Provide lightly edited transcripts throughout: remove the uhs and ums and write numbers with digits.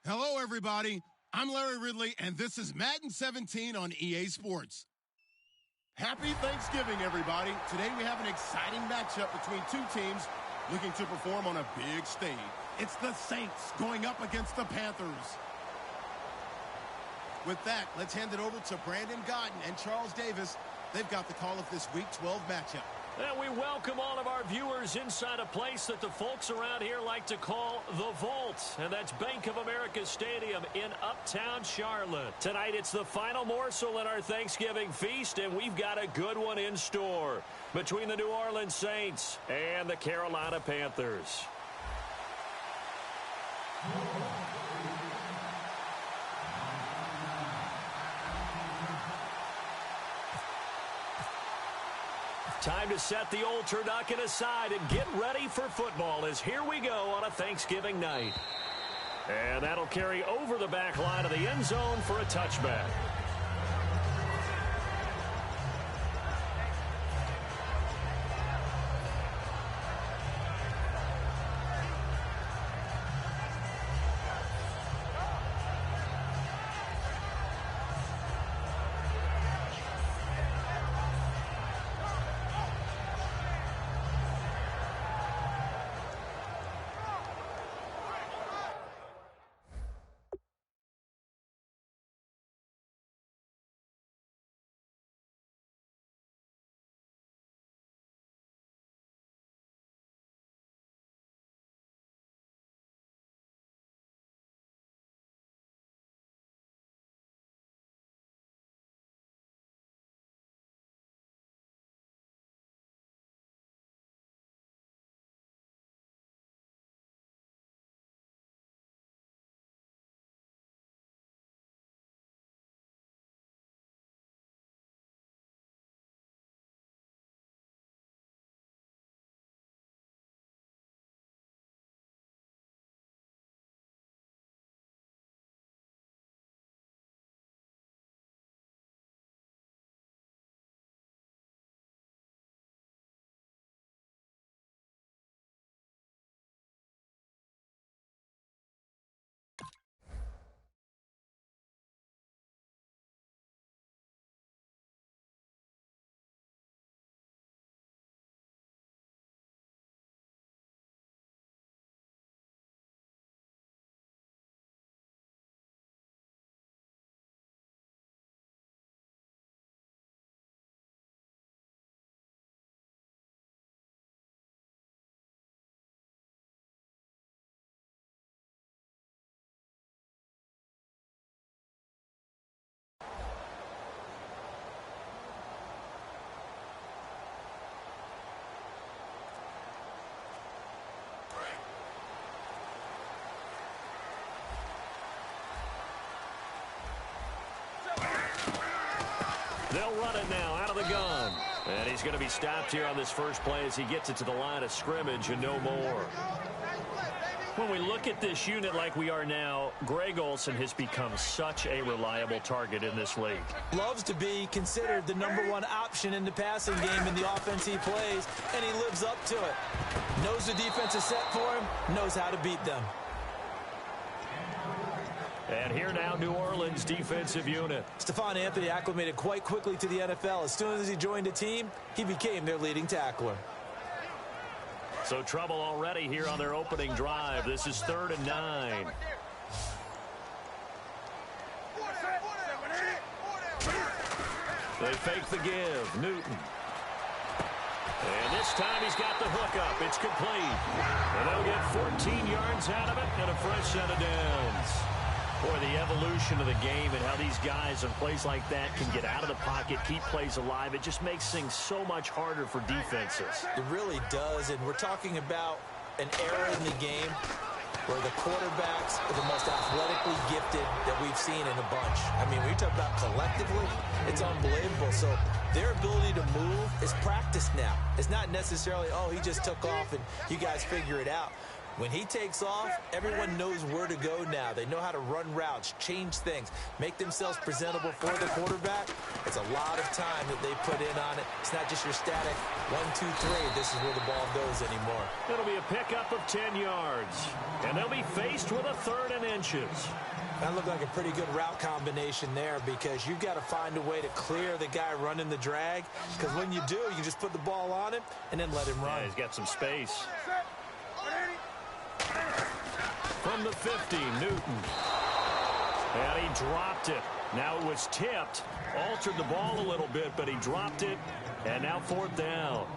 Hello, everybody. I'm Larry Ridley, and this is Madden 17 on EA Sports. Happy Thanksgiving, everybody. Today we have an exciting matchup between two teams looking to perform on a big stage. It's the Saints going up against the Panthers. With that, let's hand it over to Brandon Godden and Charles Davis. They've got the call of this Week 12 matchup. And we welcome all of our viewers inside a place that the folks around here like to call the Vault. And that's Bank of America Stadium in Uptown Charlotte. Tonight it's the final morsel in our Thanksgiving feast, and we've got a good one in store between the New Orleans Saints and the Carolina Panthers. Time to set the old turducken aside and get ready for football as here we go on a Thanksgiving night. And that'll carry over the back line of the end zone for a touchback. They'll run it now out of the gun. And he's going to be stopped here on this first play as he gets it to the line of scrimmage and no more. When we look at this unit like we are now, Greg Olsen has become such a reliable target in this league. Loves to be considered the #1 option in the passing game in the offense he plays, and he lives up to it. Knows the defense is set for him, knows how to beat them. And here now, New Orleans defensive unit. Stephon Anthony acclimated quite quickly to the NFL. As soon as he joined the team, he became their leading tackler. So trouble already here on their opening drive. This is 3rd and 9. They fake the give. Newton. And this time he's got the hook up. It's complete. And they'll get 14 yards out of it and a fresh set of downs. Boy, the evolution of the game and how these guys in plays like that can get out of the pocket, keep plays alive, it just makes things so much harder for defenses. It really does, and we're talking about an era in the game where the quarterbacks are the most athletically gifted that we've seen in a bunch. I mean, when you talk about collectively, it's unbelievable. So their ability to move is practiced now. It's not necessarily, oh, he just took off and you guys figure it out. When he takes off, everyone knows where to go now. They know how to run routes, change things, make themselves presentable for the quarterback. It's a lot of time that they put in on it. It's not just your static 1, 2, 3. This is where the ball goes anymore. It'll be a pickup of 10 yards. And they'll be faced with a 3rd and inches. That looked like a pretty good route combination there because you've got to find a way to clear the guy running the drag. Because when you do, you just put the ball on him and then let him run. Yeah, he's got some space. From the 50, Newton. And he dropped it. Now it was tipped. Altered the ball a little bit, but he dropped it. And now 4th down.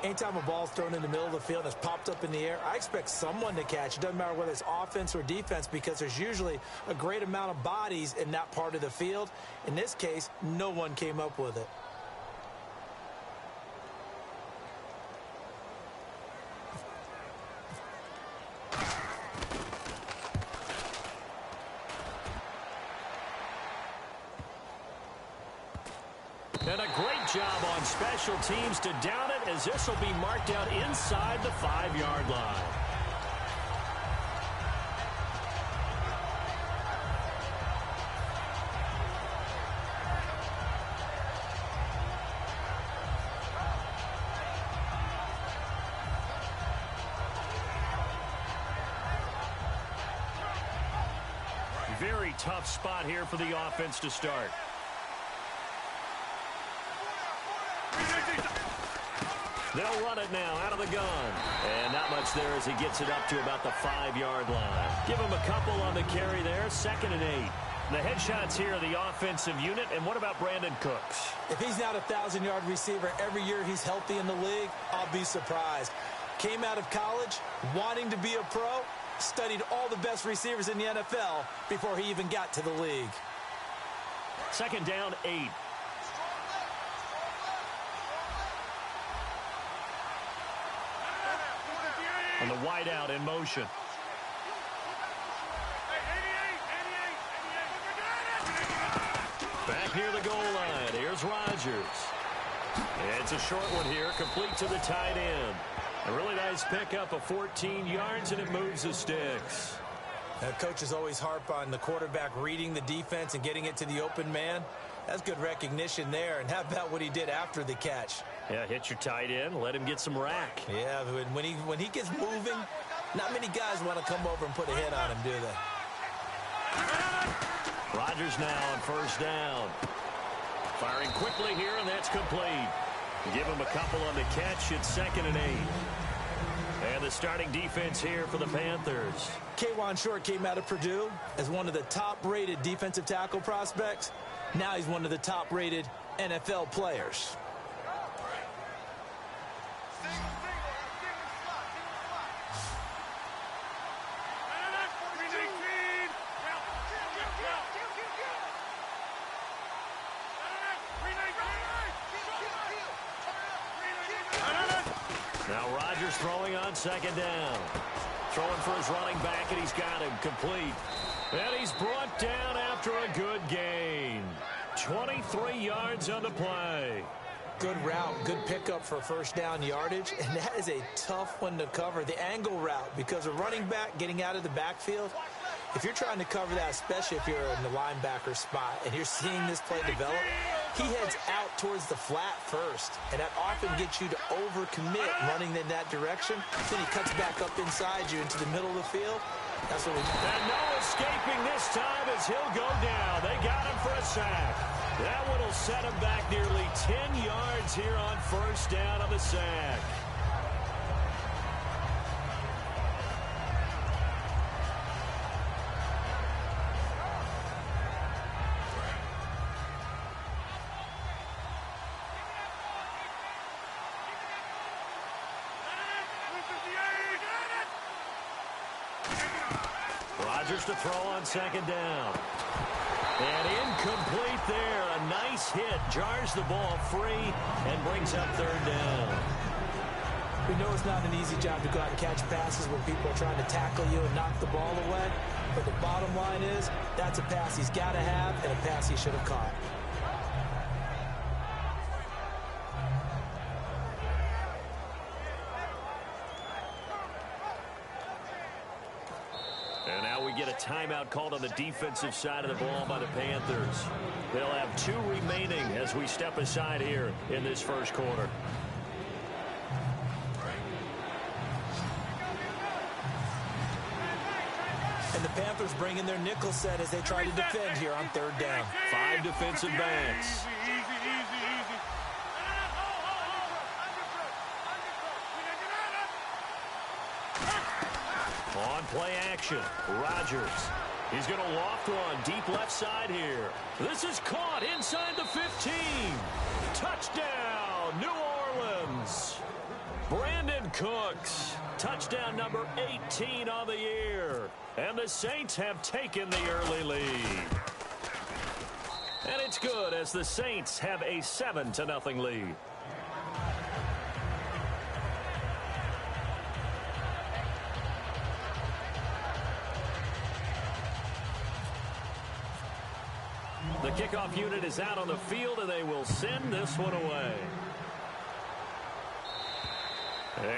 Anytime a ball's thrown in the middle of the field and it's popped up in the air, I expect someone to catch. It doesn't matter whether it's offense or defense because there's usually a great amount of bodies in that part of the field. In this case, no one came up with it. And a great job on special teams to down it as this will be marked out inside the 5-yard line. Very tough spot here for the offense to start. They'll run it now out of the gun. And not much there as he gets it up to about the 5-yard line. Give him a couple on the carry there. 2nd and 8. The headshots here are the offensive unit. And what about Brandon Cooks? If he's not a 1,000-yard receiver every year he's healthy in the league, I'll be surprised. Came out of college wanting to be a pro, studied all the best receivers in the NFL before he even got to the league. 2nd down, 8. And the wide out in motion. Back near the goal line. Here's Rodgers. And it's a short one here, complete to the tight end. A really nice pickup of 14 yards, and it moves the sticks. Now, coaches always harp on the quarterback reading the defense and getting it to the open man. That's good recognition there. And how about what he did after the catch? Yeah, hit your tight end, let him get some rack. Yeah, when he gets moving, not many guys want to come over and put a hit on him, do they? Rodgers now on 1st down. Firing quickly here, and that's complete. Give him a couple on the catch. It's 2nd and 8. And the starting defense here for the Panthers. K'Wan Short came out of Purdue as one of the top-rated defensive tackle prospects. Now he's one of the top-rated NFL players. Now Rodgers throwing on 2nd down. Throwing for his running back, and he's got him complete. And he's brought down after a good gain. 23 yards on the play. Good route, good pickup for 1st down yardage, and that is a tough one to cover, the angle route, because a running back getting out of the backfield, if you're trying to cover that, especially if you're in the linebacker spot, and you're seeing this play develop, he heads out towards the flat first, and that often gets you to overcommit running in that direction. Then he cuts back up inside you into the middle of the field. That's what we do. And no escaping this time as he'll go down. They got him for a sack. That one will set him back nearly 10 yards here on 1st down on the sack. Rodgers to throw on 2nd down. And incomplete there. A nice hit. Jars the ball free and brings up 3rd down. We know it's not an easy job to go out and catch passes when people are trying to tackle you and knock the ball away. But the bottom line is, that's a pass he's got to have and a pass he should have caught. timeout called on the defensive side of the ball by the Panthers. They'll have 2 remaining as we step aside here in this first quarter. And the Panthers bring in their nickel set as they try to defend here on 3rd down. 5 defensive backs. On play action, Rodgers. He's going to loft one deep left side here. This is caught inside the 15. Touchdown, New Orleans. Brandon Cooks, touchdown number 18 on the year. And the Saints have taken the early lead. And it's good as the Saints have a 7-0 lead. The kickoff unit is out on the field, and they will send this one away.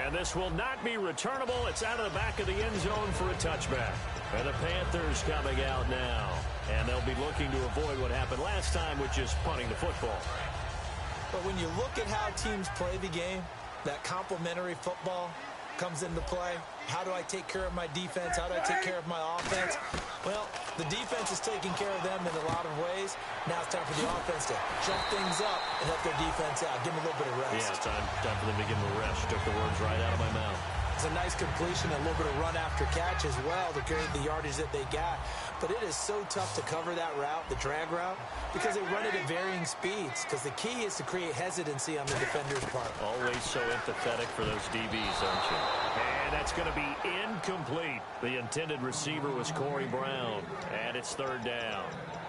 And this will not be returnable. It's out of the back of the end zone for a touchback. And the Panthers coming out now. And they'll be looking to avoid what happened last time with just punting the football. But when you look at how teams play the game, that complementary football comes into play. How do I take care of my defense? How do I take care of my offense? Well, the defense is taking care of them in a lot of ways. Now it's time for the offense to jump things up and help their defense out. Give them a little bit of rest. Yeah, time for them to give them a rest. Took the words right out of my mouth. It's a nice completion, a little bit of run after catch as well to carry the yardage that they got. But it is so tough to cover that route, the drag route, because they run it at varying speeds. Because the key is to create hesitancy on the defender's part. Always so empathetic for those DBs, aren't you? And that's going to be incomplete. The intended receiver was Corey Brown. And it's 3rd down.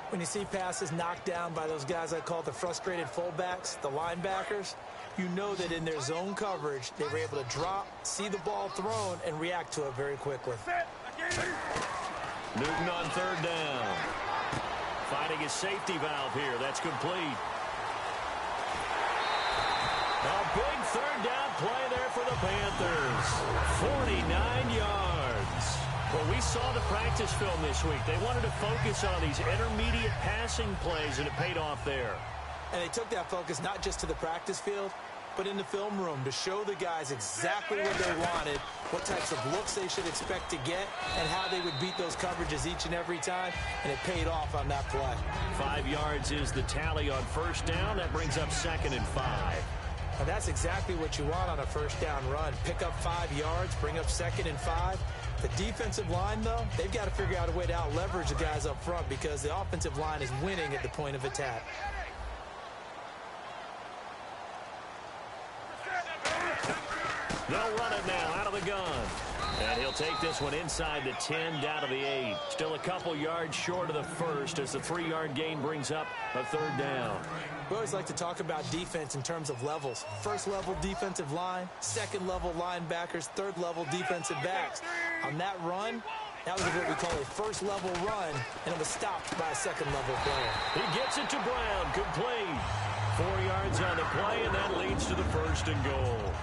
When you see passes knocked down by those guys I call the frustrated fullbacks, the linebackers, you know that in their zone coverage, they were able to drop, see the ball thrown, and react to it very quickly. Newton on 3rd down. Finding his safety valve here. That's complete. A big 3rd down play there for the Panthers. 49 yards. Well, we saw the practice film this week. They wanted to focus on these intermediate passing plays, and it paid off there. And they took that focus not just to the practice field, but in the film room to show the guys exactly what they wanted, what types of looks they should expect to get, and how they would beat those coverages each and every time, and it paid off on that play. 5 yards is the tally on 1st down. That brings up 2nd and 5. And that's exactly what you want on a 1st down run. Pick up 5 yards, bring up 2nd and 5. The defensive line, though, they've got to figure out a way to out-leverage the guys up front because the offensive line is winning at the point of attack. They'll run it now out of the gun. And he'll take this one inside the 10, down to the 8. Still a couple yards short of the first as the 3-yard gain brings up a 3rd down. We always like to talk about defense in terms of levels. 1st level defensive line, 2nd level linebackers, 3rd level defensive backs. On that run, that was what we call a 1st level run, and it was stopped by a 2nd level player. He gets it to Brown, complete. 4 yards on the play, and that leads to the 1st and goal.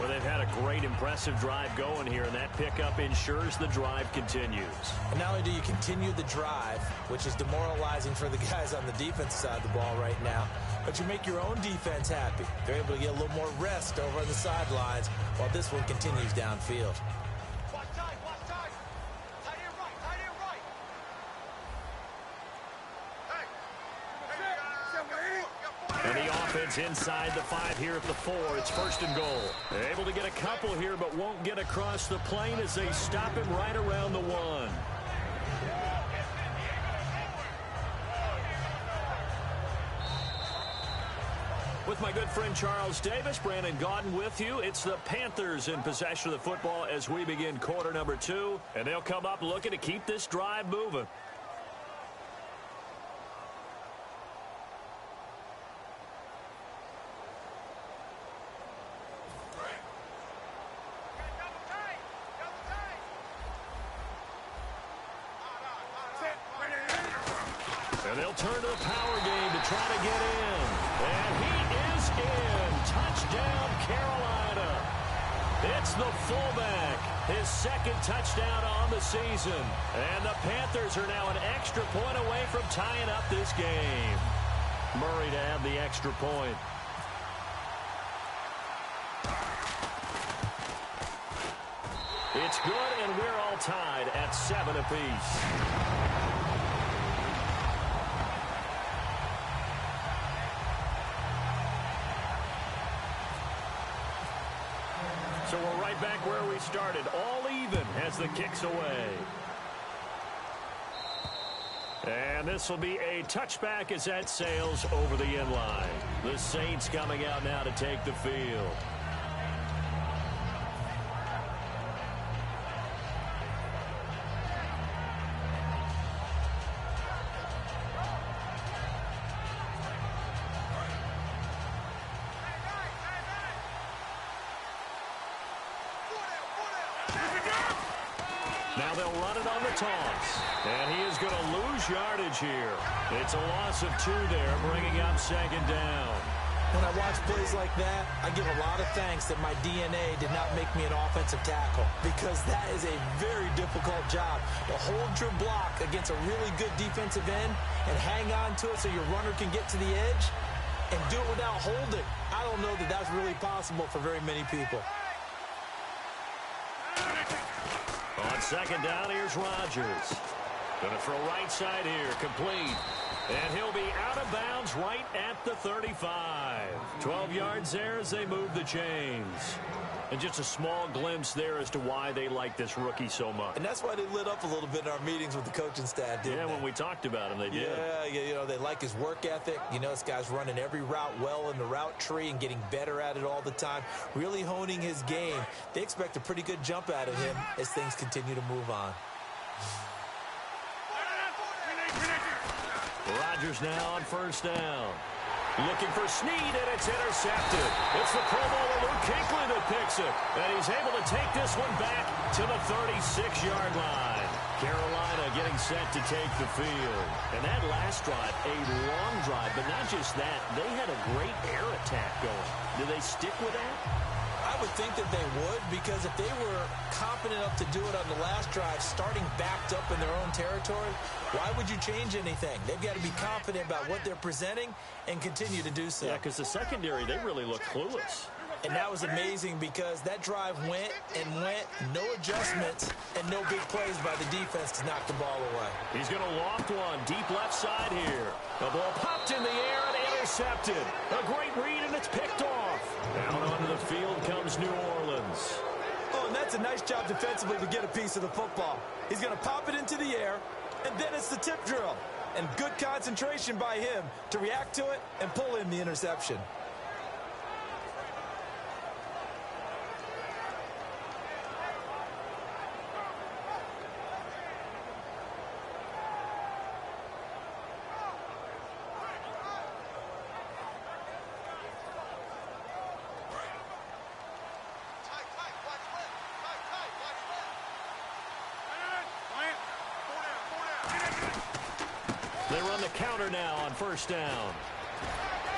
Well, they've had a great, impressive drive going here, and that pickup ensures the drive continues. And not only do you continue the drive, which is demoralizing for the guys on the defensive side of the ball right now, but you make your own defense happy. They're able to get a little more rest over on the sidelines while this one continues downfield. And the offense inside the 5 here at the 4. It's 1st and goal. They're able to get a couple here, but won't get across the plane as they stop him right around the 1. With my good friend Charles Davis, Brandon Gaudin with you. It's the Panthers in possession of the football as we begin quarter number 2. And they'll come up looking to keep this drive moving. And they'll turn to the power game to try to get in. And he is in. Touchdown, Carolina. It's the fullback, his second touchdown on the season. And the Panthers are now an extra point away from tying up this game. Murray to add the extra point. It's good, and we're all tied at 7 apiece. So we're right back where we started, all even as the kick's away. And this will be a touchback as that sails over the end line. The Saints coming out now to take the field. Now they'll run it on the toss. And he is going to lose yardage here. It's a loss of 2 there, bringing up second down. When I watch plays like that, I give a lot of thanks that my DNA did not make me an offensive tackle, because that is a very difficult job to hold your block against a really good defensive end and hang on to it so your runner can get to the edge and do it without holding. I don't know that that's really possible for very many people. On second down, here's Rodgers. Going to throw right side here, complete. And he'll be out of bounds right at the 35. 12 yards there as they move the chains. And just a small glimpse there as to why they like this rookie so much. And that's why they lit up a little bit in our meetings with the coaching staff, didn't they? Yeah, when we talked about him, they did. Yeah, you know, they like his work ethic. You know, this guy's running every route well in the route tree and getting better at it all the time, really honing his game. They expect a pretty good jump out of him as things continue to move on. Rodgers now on first down. Looking for Snead, and it's intercepted. It's the Pro Bowler Luke Kuechly that picks it. And he's able to take this one back to the 36-yard line. Carolina getting set to take the field. And that last drive, a long drive, but not just that. They had a great air attack going. Do they stick with that? I would think that they would, because if they were confident enough to do it on the last drive, starting backed up in their own territory, why would you change anything? They've got to be confident about what they're presenting and continue to do so. Yeah, because the secondary, they really look clueless. And that was amazing, because that drive went and went, no adjustments, and no big plays by the defense to knock the ball away. He's going to loft one deep left side here. The ball popped in the air and intercepted. A great read, and it's picked off. Down onto the field comes New Orleans. Oh, and that's a nice job defensively to get a piece of the football. He's going to pop it into the air, and then it's the tip drill. And good concentration by him to react to it and pull in the interception. They run the counter now on first down.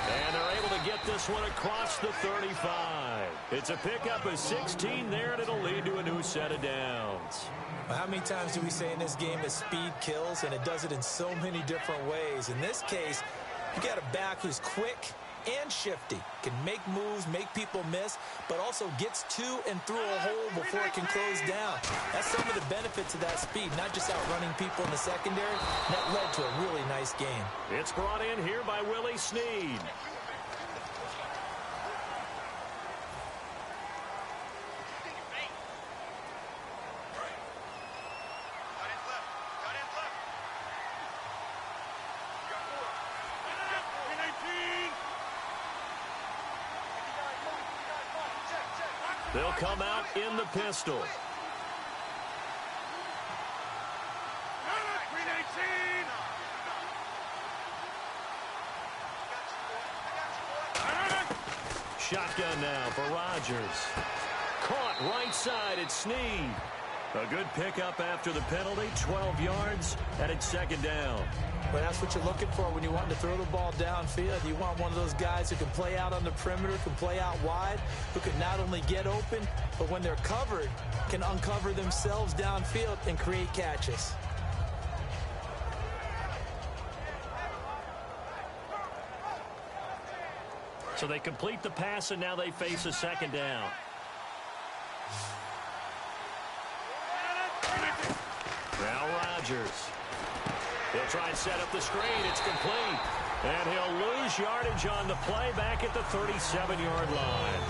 And they're able to get this one across the 35. It's a pickup of 16 there, and it'll lead to a new set of downs. Well, how many times do we say in this game that speed kills, and it does it in so many different ways? In this case, you got a back who's quick and shifty, can make moves, make people miss, but also gets to and through a hole before it can close down. That's some of the benefits of that speed, not just outrunning people in the secondary. That led to a really nice game. It's brought in here by Willie Snead. They'll come out in the pistol. Shotgun now for Rodgers. Caught right side, it's Snead. A good pickup after the penalty, 12 yards, and it's second down. But that's what you're looking for when you want to throw the ball downfield. You want one of those guys who can play out on the perimeter, can play out wide, who can not only get open, but when they're covered, can uncover themselves downfield and create catches. So they complete the pass, and now they face a second down. Now Rodgers. He'll try and set up the screen. It's complete. And he'll lose yardage on the play back at the 37-yard line.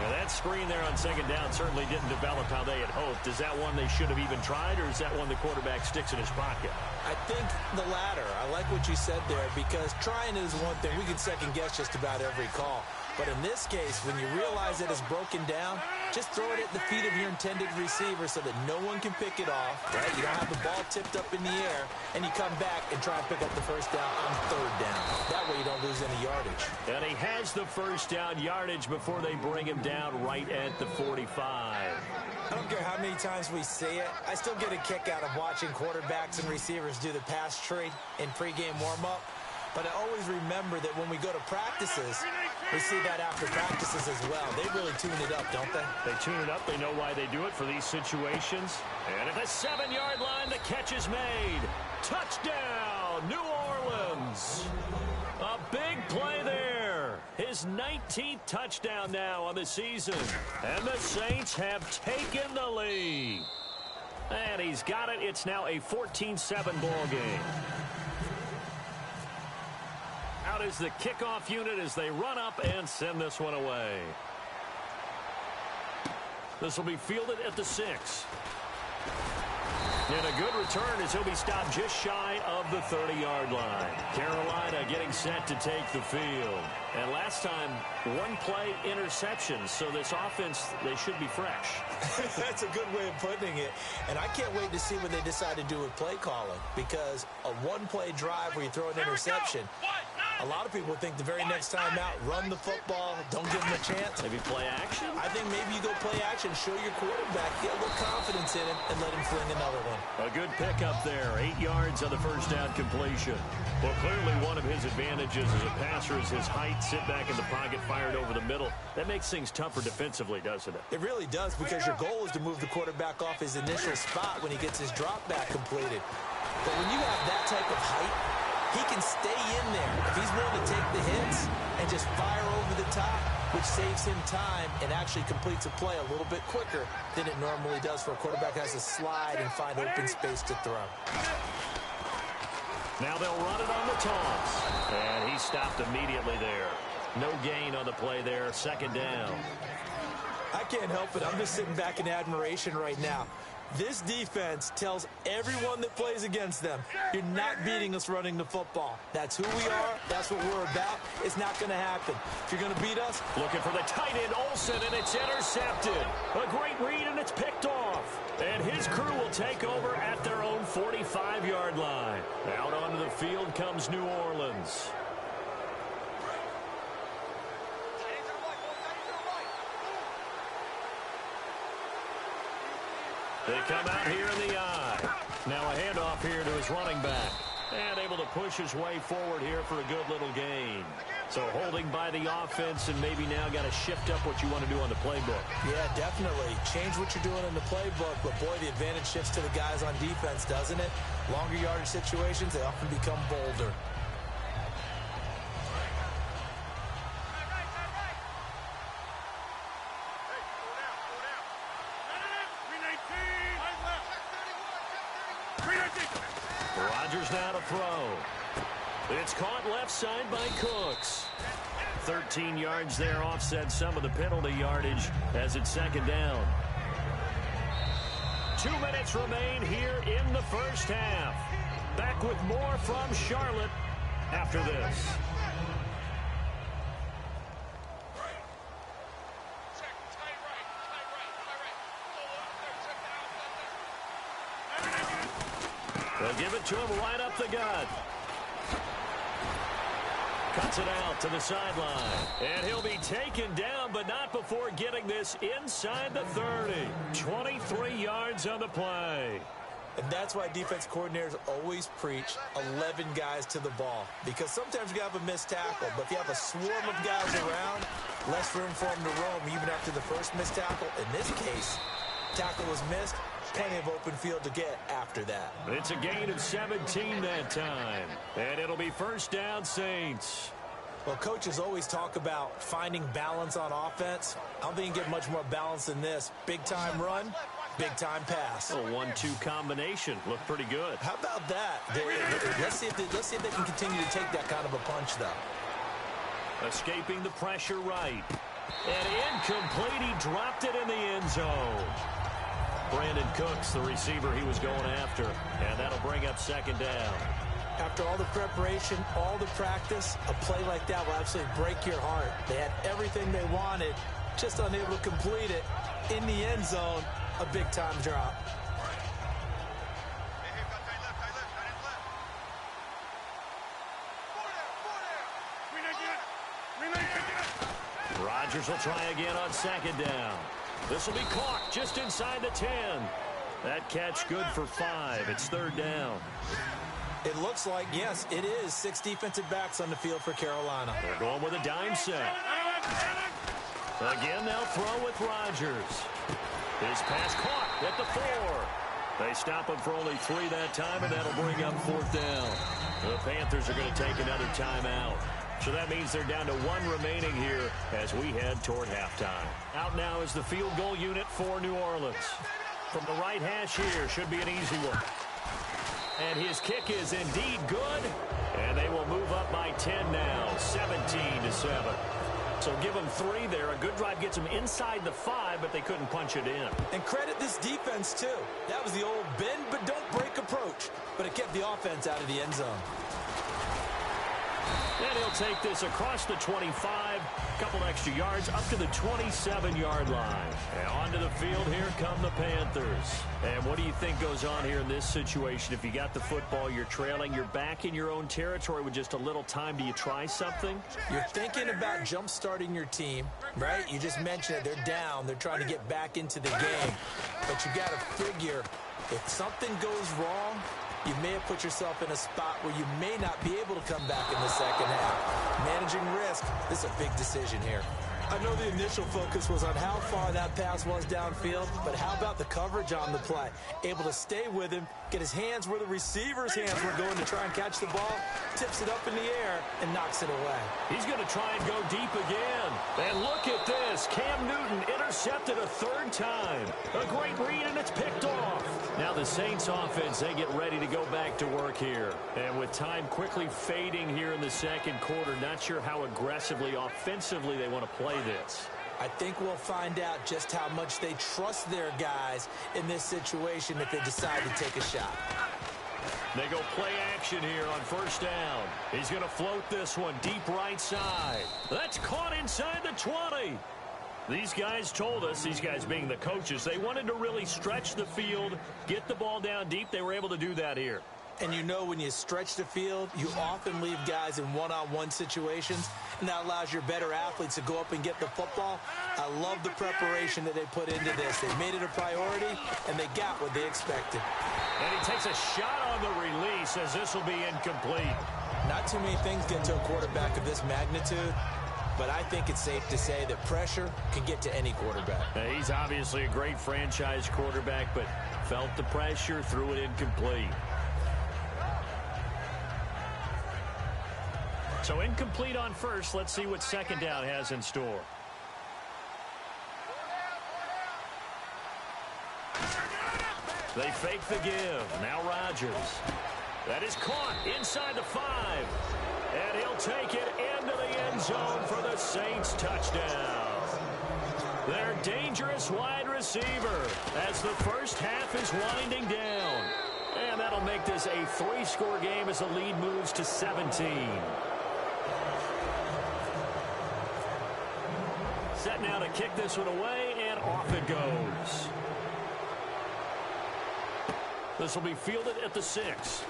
Now that screen there on second down certainly didn't develop how they had hoped. Is that one they should have even tried, or is that one the quarterback sticks in his pocket? I think the latter. I like what you said there, because trying is one thing. We can second-guess just about every call. But in this case, when you realize that it's broken down, just throw it at the feet of your intended receiver so that no one can pick it off, right? You don't have the ball tipped up in the air, and you come back and try and pick up the first down on third down. That way you don't lose any yardage. And he has the first down yardage before they bring him down right at the 45. I don't care how many times we see it. I still get a kick out of watching quarterbacks and receivers do the pass tree in pregame warm-up. But I always remember that when we go to practices, we see that after practices as well. They really tune it up, don't they? They tune it up. They know why they do it for these situations. And at the 7-yard line, the catch is made. Touchdown, New Orleans. A big play there. His 19th touchdown now on the season. And the Saints have taken the lead. And he's got it. It's now a 14-7 ball game. Out is the kickoff unit as they run up and send this one away. This will be fielded at the 6. And a good return as he'll be stopped just shy of the 30-yard line. Carolina getting set to take the field. And last time, one play interception. So this offense, they should be fresh. That's a good way of putting it. And I can't wait to see what they decide to do with play calling. Because a one-play drive where you throw an interception, a lot of people think the very next time out, run the football, don't give them a chance. Maybe play action? I think maybe you go play action, show your quarterback, get a little confidence in him, and let him fling another one. A good pickup there, 8 yards on the first down completion. Well, clearly one of his advantages as a passer is his height, sit back in the pocket, fired over the middle. That makes things tougher defensively, doesn't it? It really does, because your goal is to move the quarterback off his initial spot when he gets his drop back completed. But when you have that type of height, he can stay in there if he's willing to take the hits and just fire over the top, which saves him time and actually completes a play a little bit quicker than it normally does for a quarterback who has to slide and find open space to throw. Now they'll run it on the toss. And he stopped immediately there. No gain on the play there, second down. I can't help it. I'm just sitting back in admiration right now. This defense tells everyone that plays against them, you're not beating us running the football. That's who we are. That's what we're about. It's not going to happen. If you're going to beat us. Looking for the tight end, Olsen, and it's intercepted. A great read, and it's picked off. And his crew will take over at their own 45-yard line. Out onto the field comes New Orleans. They come out here in the eye. Now a handoff here to his running back. And able to push his way forward here for a good little gain. So holding by the offense, and maybe now got to shift up what you want to do on the playbook. Yeah, definitely. Change what you're doing in the playbook, but boy, the advantage shifts to the guys on defense, doesn't it? Longer yardage situations, they often become bolder. Rodgers now to throw. It's caught left side by Cooks. 13 yards there, offset some of the penalty yardage as it's second down. 2 minutes remain here in the first half. Back with more from Charlotte after this. They'll give it to him right up the gut. Cuts it out to the sideline. And he'll be taken down, but not before getting this inside the 30. 23 yards on the play. And that's why defense coordinators always preach 11 guys to the ball. Because sometimes you have a missed tackle, but if you have a swarm of guys around, less room for them to roam even after the first missed tackle. In this case, tackle was missed, plenty of open field to get after that. It's a gain of 17 that time. And it'll be first down, Saints. Well, coaches always talk about finding balance on offense. I don't think you can get much more balance than this. Big-time run, big-time pass. A 1-2 combination. Looked pretty good. How about that? Let's see if they can continue to take that kind of a punch, though. Escaping the pressure right. And incomplete. He dropped it in the end zone. Brandon Cooks, the receiver he was going after. And that'll bring up second down. After all the preparation, all the practice, a play like that will absolutely break your heart. They had everything they wanted, just unable to complete it. In the end zone, a big-time drop. Rodgers will try again on second down. This will be caught just inside the 10. That catch good for 5. It's third down. It looks like, yes, it is 6 defensive backs on the field for Carolina. They're going with a dime set. Again, they'll throw with Rodgers. His pass caught at the 4. They stop him for only 3 that time, and that'll bring up fourth down. The Panthers are going to take another timeout. So that means they're down to 1 remaining here as we head toward halftime. Out now is the field goal unit for New Orleans. From the right hash here, should be an easy one. And his kick is indeed good. And they will move up by 10 now, 17-7. So give them 3 there. A good drive gets them inside the 5, but they couldn't punch it in. And credit this defense, too. That was the old bend but don't break approach. But it kept the offense out of the end zone. And he'll take this across the 25, couple extra yards up to the 27-yard line. And onto the field, here come the Panthers. And what do you think goes on here in this situation? If you got the football, you're trailing, you're back in your own territory with just a little time. Do you try something? You're thinking about jump-starting your team, right? You just mentioned it. They're down. They're trying to get back into the game. But you got to figure if something goes wrong, you may have put yourself in a spot where you may not be able to come back in the second half. Managing risk, this is a big decision here. I know the initial focus was on how far that pass was downfield, but how about the coverage on the play? Able to stay with him, get his hands where the receiver's hands were going to try and catch the ball, tips it up in the air, and knocks it away. He's going to try and go deep again. And look at this. Cam Newton intercepted a 3rd time. A great read, and it's picked off. Now the Saints offense, they get ready to go back to work here. And with time quickly fading here in the second quarter, not sure how aggressively, offensively they want to play this. I think we'll find out just how much they trust their guys in this situation if they decide to take a shot. They go play action here on first down. He's going to float this one deep right side. That's caught inside the 20. These guys told us, these guys being the coaches, they wanted to really stretch the field, get the ball down deep. They were able to do that here. And you know when you stretch the field, you often leave guys in one-on-one situations, and that allows your better athletes to go up and get the football. I love the preparation that they put into this. They made it a priority, and they got what they expected. And he takes a shot on the release as this will be incomplete. Not too many things get to a quarterback of this magnitude, but I think it's safe to say that pressure can get to any quarterback. Now, he's obviously a great franchise quarterback, but felt the pressure, threw it incomplete. So incomplete on first. Let's see what second down has in store. They fake the give. Now Rodgers. That is caught inside the 5. And he'll take it into the end zone for the Saints touchdown. Their dangerous wide receiver as the first half is winding down. And that'll make this a 3-score game as the lead moves to 17. Set now to kick this one away, and off it goes. This will be fielded at the 6.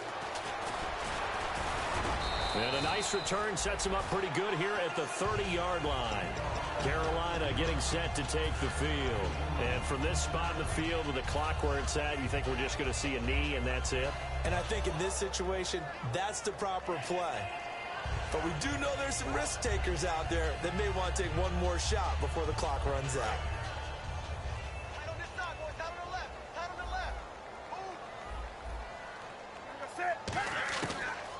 And a nice return sets him up pretty good here at the 30-yard line. Carolina getting set to take the field. And from this spot in the field with the clock where it's at, you think we're just going to see a knee and that's it? And I think in this situation, that's the proper play. But we do know there's some risk takers out there that may want to take one more shot before the clock runs out.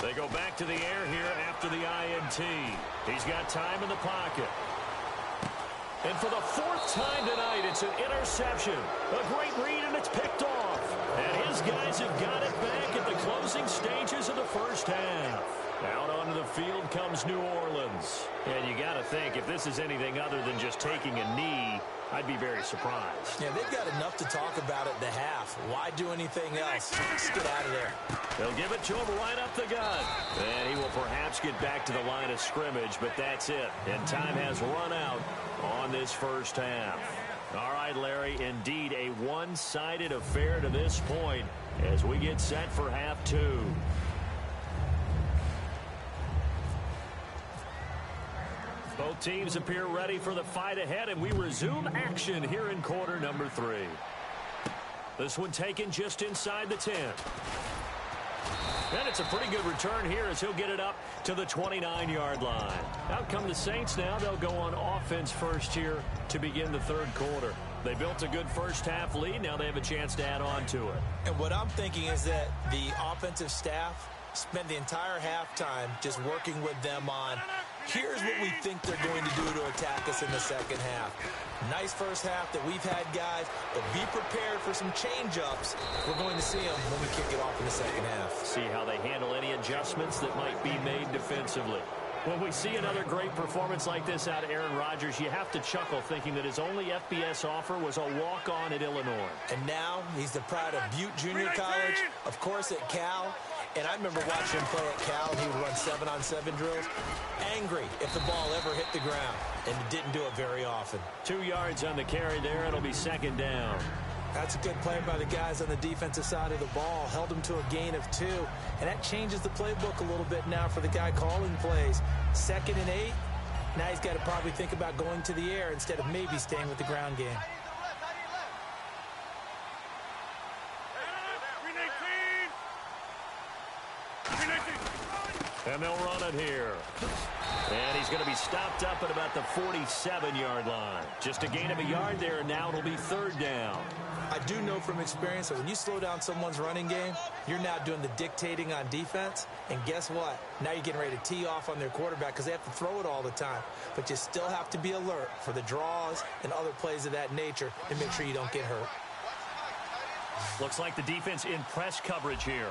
They go back to the air here after the INT. He's got time in the pocket. And for the fourth time tonight, it's an interception. A great read, and it's picked off. And his guys have got it back at the closing stages of the first half. Out onto the field comes New Orleans. And you got to think, if this is anything other than just taking a knee, I'd be very surprised. Yeah, they've got enough to talk about at the half. Why do anything else? Just get out of there. They'll give it to him right up the gut. And he will perhaps get back to the line of scrimmage, but that's it. And time has run out on this first half. All right, Larry, indeed a one-sided affair to this point as we get set for half two. Both teams appear ready for the fight ahead, and we resume action here in quarter number 3. This one taken just inside the 10. And it's a pretty good return here as he'll get it up to the 29-yard line. Out come the Saints now. They'll go on offense first here to begin the third quarter. They built a good first-half lead. Now they have a chance to add on to it. And what I'm thinking is that the offensive staff spent the entire halftime just working with them on, here's what we think they're going to do to attack us in the second half. Nice first half that we've had, guys, but be prepared for some change-ups. We're going to see them when we kick it off in the second half. See how they handle any adjustments that might be made defensively. When we see another great performance like this out of Aaron Rodgers, you have to chuckle thinking that his only FBS offer was a walk-on at Illinois. And now he's the pride of Butte Junior College, of course at Cal. And I remember watching him play at Cal. He would run 7-on-7 drills. Angry if the ball ever hit the ground. And didn't do it very often. 2 yards on the carry there. It'll be second down. That's a good play by the guys on the defensive side of the ball. Held him to a gain of 2. And that changes the playbook a little bit now for the guy calling plays. 2nd and 8. Now he's got to probably think about going to the air instead of maybe staying with the ground game. And they'll run it here. And he's going to be stopped up at about the 47-yard line. Just a gain of a yard there, and now it'll be third down. I do know from experience that when you slow down someone's running game, you're now doing the dictating on defense. And guess what? Now you're getting ready to tee off on their quarterback because they have to throw it all the time. But you still have to be alert for the draws and other plays of that nature to make sure you don't get hurt. Looks like the defense in press coverage here.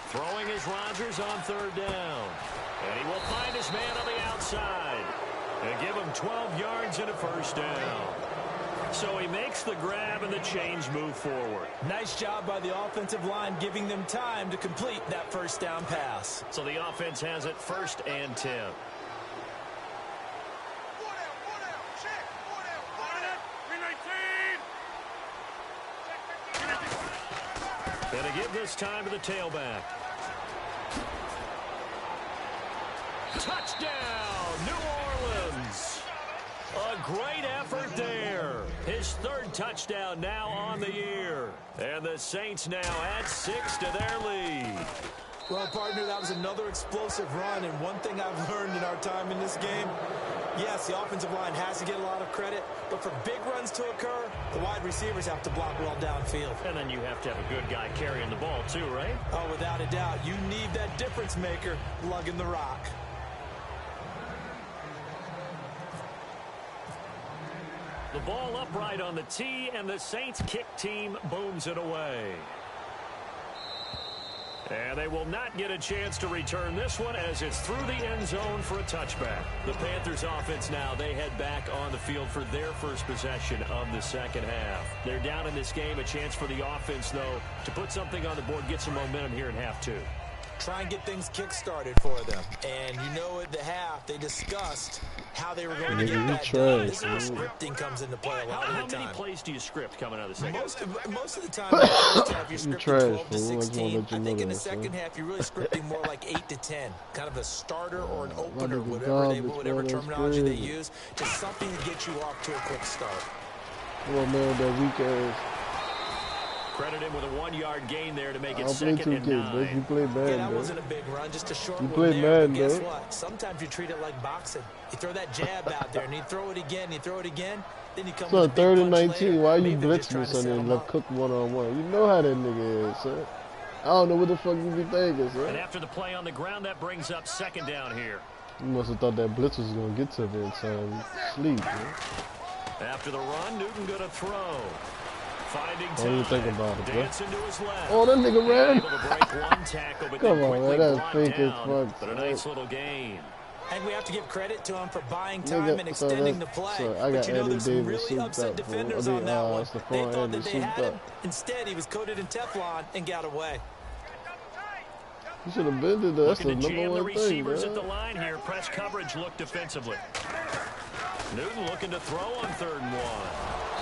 Throwing is Rodgers on third down. And he will find his man on the outside. And give him 12 yards and a first down. So he makes the grab and the chains move forward. Nice job by the offensive line giving them time to complete that first down pass. So the offense has it 1st and 10. And to give this time to the tailback. Touchdown, New Orleans. A great effort there. His 3rd touchdown now on the year. And the Saints now add 6 to their lead. Well, partner, that was another explosive run. And one thing I've learned in our time in this game, yes, the offensive line has to get a lot of credit, but for big runs to occur, the wide receivers have to block well downfield. And then you have to have a good guy carrying the ball too, right? Oh, without a doubt. You need that difference maker lugging the rock. The ball upright on the tee, and the Saints kick team booms it away. And they will not get a chance to return this one as it's through the end zone for a touchback. The Panthers offense now, they head back on the field for their first possession of the second half. They're down in this game. A chance for the offense, though, to put something on the board, get some momentum here in half 2. try and get things kick-started for them. And you know at the half, they discussed how they were going to get that done. This is where scripting comes into play a lot of the time. How many plays do you script coming out of the second? Most of the time in the first half, you're scripting 12 to 16. I think in the second half, you're really scripting more like 8 to 10. Kind of a starter or an opener, whatever terminology they use. Just something to get you off to a quick start. Well, man, that weak ass. Credit him with a 1-yard gain there to make it I'll second play and 2K, 9. but you play Madden, Yeah, that wasn't a big run, just a short one play there. Madden, But guess bro. what? Sometimes you treat it like boxing. You throw that jab out there, and you throw it again, then you come So with a big 3rd and punch 19, later. why you Maybe they're just blitzing trying me, to son, set and them let up. Cook one-on-one? You know how that nigga is, son. I don't know what the fuck you be thinking, son. And after the play on the ground, that brings up second down here. You must have thought that blitz was going to get to me, son. Sleep, man. After the run, Newton going to throw. Finding Don't even think about it, bro. Dancing to his left. Oh, that nigga ran. Able to break one tackle, but Come then on, quickly man, that's brought fake as down. fuck, But a son. nice little gain. And we have to give credit to him for buying time Nigga, and extending so the play. I got But you know, Andy there's some Davis really souped upset up, bro. defenders on that one. Stephon They thought Andy that they souped had him. up. Instead, he was coated in Teflon and got away. You should have been to that. That's the Looking to jam number the one thing, receivers at the man. line here. Press coverage look defensively. Newton looking to throw on 3rd and 1.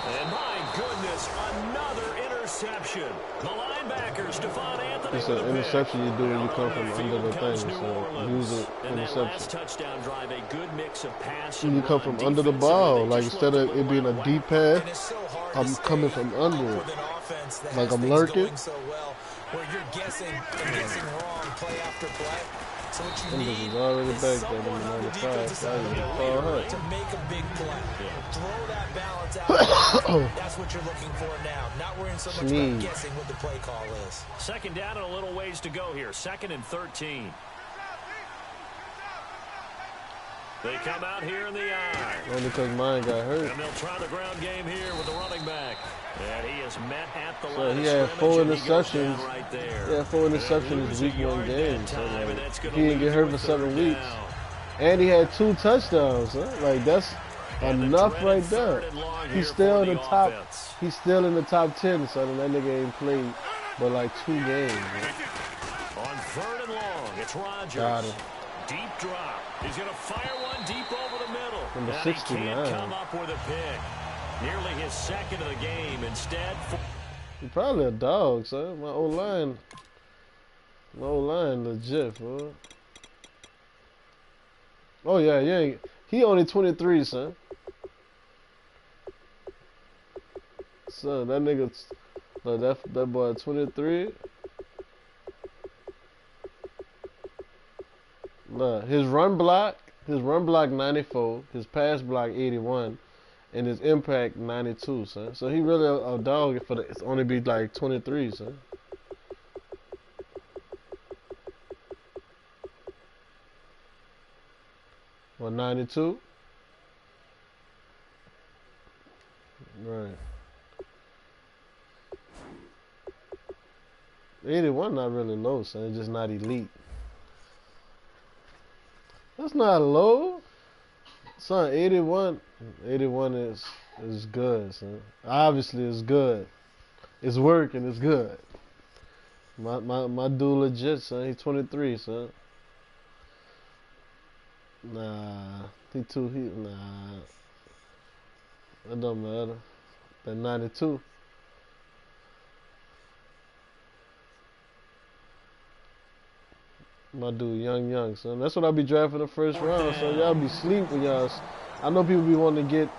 And my goodness, another interception. The linebacker, Stephon Anthony. It's an interception you do when you come from under the thing, so use it, And that last interception. touchdown drive, a good mix of pass When and you come run. from under the ball, like instead of it being a deep pass, And it's so hard I'm to coming stay from under it. with an offense that Like has I'm things lurking. going so well, where you're guessing and guessing wrong play after play. So what you Them need niggas already is back there, someone them on the 95, defensive side of the that ball was to make a big play. Throw that balance out. That's what you're looking for now. Not worrying so much about guessing what the play call is. Second down and a little ways to go here. 2nd and 13. They come out here in the eye. only because mine got hurt. And they'll try the ground game here with the running back. And he is met at the So line. he of had scrimmage, 4 and he goes down interceptions. right there. He had 4 interceptions Lose in week a 1 yard game. that So time, and like, that's gonna he didn't lead get to hurt a for 7 3rd weeks. down. And he had 2 touchdowns, huh? Like that's And the enough dreaded right there. 3rd and long here He's still for in the the top. offense. He's still in the top 10. So that nigga ain't played but like 2 games. Man. On 3rd and long, it's Rodgers. Got him. Deep drop. He's going to fire one deep over the middle. Number and 69. he can't come up with a pick. Nearly his 2nd of the game. Instead, He probably a dog, son. My O-line legit, bro. Oh yeah, yeah. He only 23, son. Son, that nigga, that boy 23. Nah, his run block 94, his pass block 81, and his impact 92, son. So he really a dog for it's only be like 23, son. Or 92? Right. 81 not really low, son. It's just not elite. That's not low. Son, 81 is good, son. Obviously it's good. It's working, it's good. My dude legit, son. He's 23, son. Nah. Nah. That don't matter. That 92. My dude, young, son. That's what I be drafting the first round. So y'all be sleeping, y'all. I know people be wanting to get.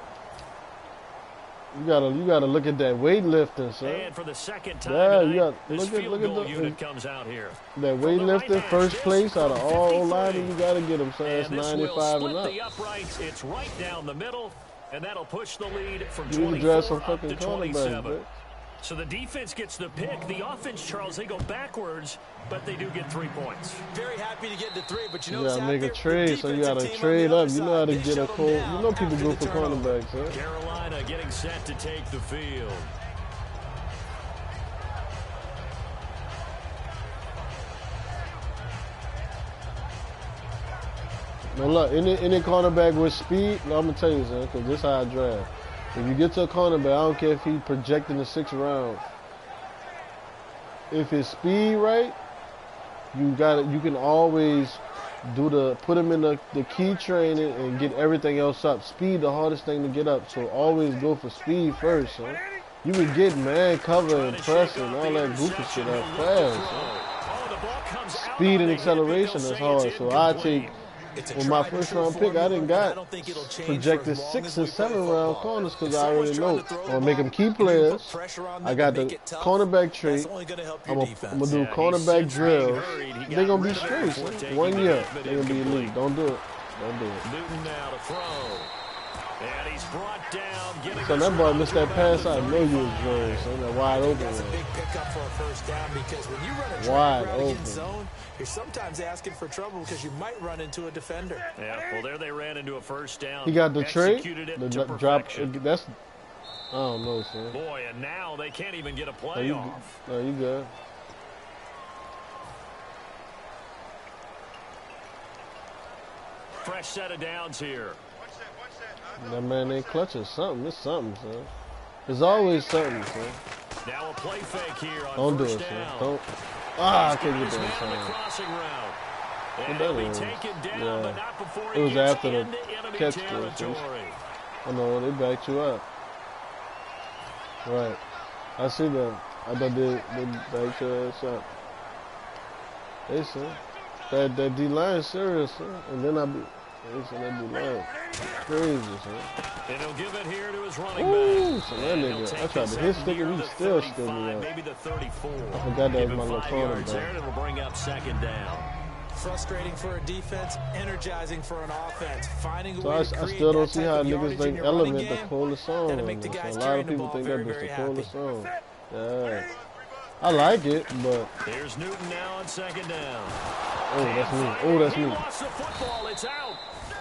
You gotta look at that weightlifting, son. and for the 2nd time Yeah, tonight, you got this look at field goal the unit comes out here. that From the right weightlifting hash, first this place out of from all 53. linemen. You gotta get him, son. That's And this will 95 split and up. the uprights. It's right down the middle, and that'll push the lead from You need to 24 draft some up fucking to cornerbacks, 27. bitch. So the defense gets the pick. The offense, Charles, they go backwards, but they do get 3 points. Very happy to get the 3, but you know You what's gotta make a happier? trade, The so you defensive gotta team on trade the up. other You know how to side, they get a shut cold. them You know down people after go the for turnover. cornerbacks, huh? Carolina getting set to take the field. No, look, any cornerback with speed, no, I'm gonna tell you, son, because this is how I draft. If you get to a cornerback, I don't care if he projecting the 6th round. If his speed right, You can always put him in the key training and get everything else up. Speed, the hardest thing to get up. So always go for speed first, huh? You can get man cover and press and all that goofy shit up fast. Huh? Speed and acceleration is hard. So I take. With my first round pick, I didn't got projected 6 and 7 round corners because I already know I'm going to make them key players. I got the cornerback trait. I'm going to do cornerback drills. They're going to be straight. So 1 year. They're going to be elite. Don't do it. Don't do it. Newton now to throw. And he's brought down. So that boy missed that pass. I know you was drilling. So that wide open. That's a big pickup for a first down because when you run a wide route open against zone, you're sometimes asking for trouble because you might run into a defender. Yeah, well, there they ran into a first down. He got the trade. The drop. That's. I don't know, son. Boy, and now they can't even get a play off. No, you good. Fresh set of downs here. That man ain't clutching something. It's something, son. There's always something, son. Now a play fake here on Don't do first it, down. son. Don't. I can't get that On the time. crossing route. And What he'll that be is? taken down, Yeah. but not before It he was gets after the into enemy catch territory. I know, they backed you up. Right. I see them. I thought they backed your ass up. They said. That D-line is serious, son. And then they said that D-line crazy, son. And he'll give it here to his running Ooh, back. so that nigga, I tried to hit stick and he still stood me up. Maybe the 34. I forgot that was Give him my little 5 corner yards there, back. and it'll bring up second down. Frustrating for a defense, energizing for an offense. Finding a So way I to create still don't that see type how of niggas yardage in think your running Element the game, coolest song. that'll on make the this. guys A lot carrying of the people ball think very, that bitch very the happy. coolest song. Yeah. I like it, but Here's Newton now on second down. oh, that's me. Oh, that's He me. lost the football. It's out.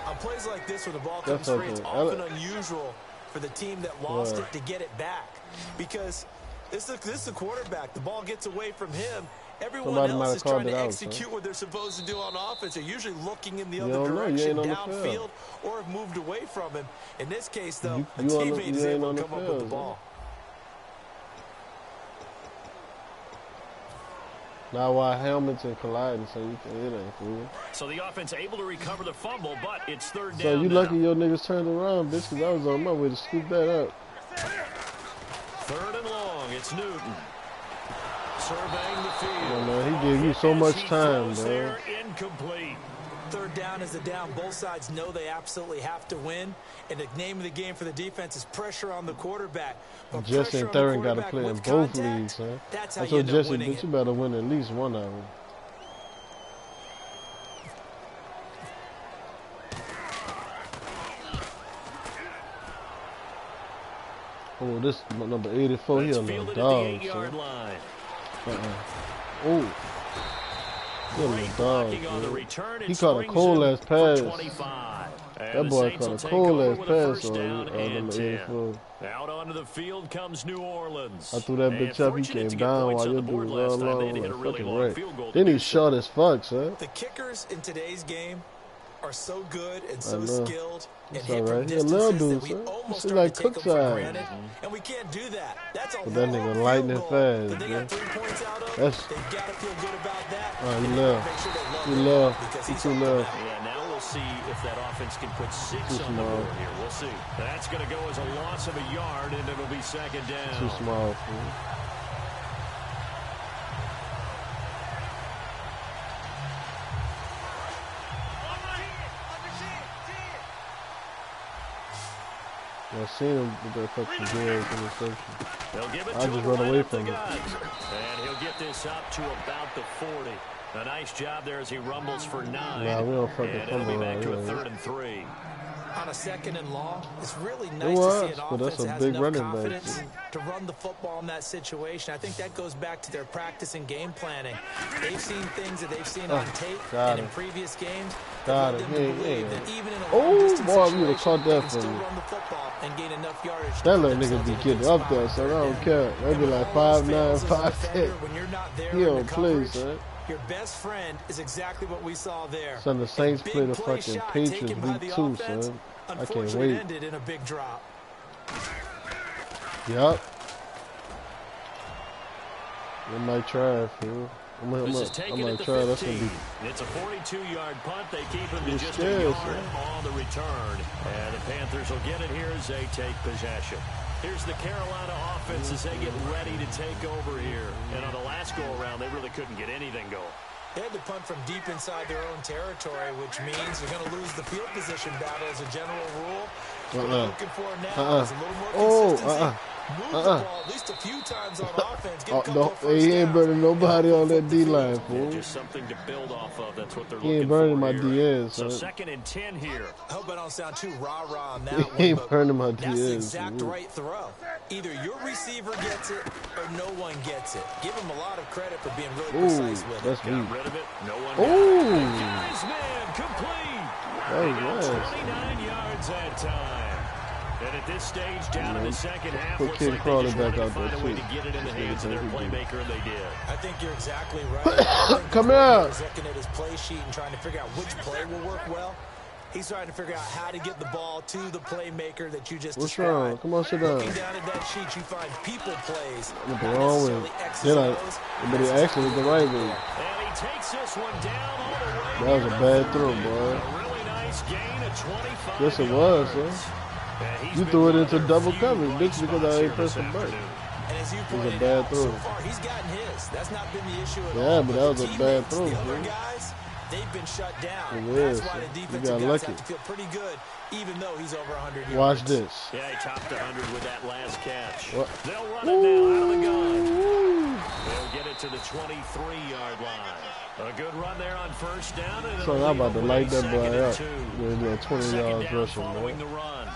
On plays like this where the ball That's comes free, it's okay. often unusual for the team that lost Yeah. it to get it back. Because this is the quarterback. The ball gets away from him. Everyone Somebody might else have is called trying it to out, execute what they're supposed to do on offense. They're usually looking in the You other don't know. You direction, ain't on the downfield, field. or have moved away from him. In this case, though, a You teammate is ain't able on to the come up with the field, ball. now why helmets and colliding, so you can, it ain't cool. So the offense able to recover the fumble, but it's third down. So you now. lucky your niggas turned around, bitch, because I was on my way to scoop that up. Third and long. It's Newton. Surveying the field. Yeah, man, he gave you so much He time, throws bro. there, incomplete. Third down is the down. Both sides know they absolutely have to win. And the name of the game for the defense is pressure on the quarterback. But Jesse and pressure on the Theron got to quarterback play in with both contact, leagues, huh? That's how I you told end up Jesse, winning bitch, it. you better win at least one of them. Oh, this number 84, he a That's little fielded dog, at the 8-yard son. line. Oh, he a Great little dog, blocking on the man. return. He It caught a springs cold him ass for pass. 25. And That the boy Saints will caught a take cold over ass with a pass first down and number 10. 84. Out onto the field comes New Orleans. I threw that And bitch up, he fortunate came to get down points while on your the dude board was last all time. They along had to with hit a a really fucking long right. field goal to Then do he's so. short as fuck, son. The kickers in today's game are so good and I so know. skilled and It's hit from alright. He a little distances that dude, we son. almost He start like to take Cook them for size. granted. And we can't do that. That's a But that nigga long lightning field goal fast, that they man. got 3 points out of. That's- They've got to feel good about that. Oh, he And they left. make sure they love He him left. because He he's too up to left. bat. Yeah, now we'll see if that offense can put 6 Too on the small. board here. We'll see. That's going to go as a loss of a yard, and it'll be second down. Too small for him. I seen him with that fucking George interception. They'll give it I to just him run right away up the from it. gut. And he'll get this up to about the 40. A nice job there as he rumbles for 9. Nah, we don't fucking and it'll be fumble back to a around here. 3rd and 3. On a 2nd and long, it's really It nice to see was, an but that's offense a that has big enough running back, confidence too. to run the football in that situation. I think that goes back to their practice and game planning. They've seen things that they've seen on tape got and in him. previous games Got that led him. them to Yeah, believe yeah. that even in a Oh, long-distance boy, we would've situation, caught they that can for still me. run the football and gain enough yardage to That put little nigga themselves be in a getting good up spot. there, son. I don't And care. They be when like all else 5'9", fails as a 5'10". defender, when you're not there He in on the play, coverage, son. your best friend is exactly what we saw there. Son, the Saints A big play the play fucking shot Patriots taken by week the 2, offense. son. I can't Unfortunately, wait. it ended in a big drop. Yup. They might try it, fool. This is taken at the try. 15. That's gonna be. It's a 42-yard punt. They keep him to You're just scared, a yard son. on the return. And the Panthers will get it here as they take possession. Here's the Carolina offense as they get ready to take over here. And on the last go-around, they really couldn't get anything going. They had to punt from deep inside their own territory, which means they're going to lose the field position battle as a general rule. What they're looking for now is a little more consistency. Move the ball at least a few times on offense. Get a couple of first he ain't downs. burning nobody on that D-line, fool. Just something to build off of. That's what they're He looking ain't burning for my here. DNs, So son. 2nd and 10 here. I hope I don't sound too rah-rah on that He one, ain't but burning my that's the DNs. exact right throw. Either your receiver gets it or no one gets it. Give him a lot of credit for being really precise with it. That's Got weak. rid of it. No one Ooh. got it. Guy's man complete. That They was got nice. 29 yards that time. And at this stage, down in the second half, Put looks Kid like Crawley they just back wanted to out there, find a way too. to get it in the hands of their playmaker, and they did. I think you're exactly right. I think Come the here. coordinator's looking at his play sheet and trying to figure out which play will work well. He's trying to figure out how to get the ball to the playmaker that you just What's described. wrong? Come on, sit down. Looking down at that sheet, you find people plays, Went not the wrong way. necessarily X's Then and I, O's. but it actually was the right way. And he takes this one down all the way. That was a bad throw, boy. A really nice gain of 25 Yes, it was, yards. son. And he's You been threw it one into of their double few coverage, bright bitch, because spots I here ain't pressed this the button. afternoon. And as you was a pointed bad out, throw. so far he's gotten his. That's not been the issue at all. Yeah, but that was the a bad teammates, throw, the other dude. guys, they've been shut down. It That's is, why son. the You defensive got guys lucky. have to feel pretty good, even though he's over 100 yards. Watch this. Yeah, he topped 100 with that last catch. What? They'll run it now out of the gun. They'll get it to the 23-yard line. A good run there on first down. And So I'm about to light that boy up. Second With that 20 down yards rushing, following man. the run.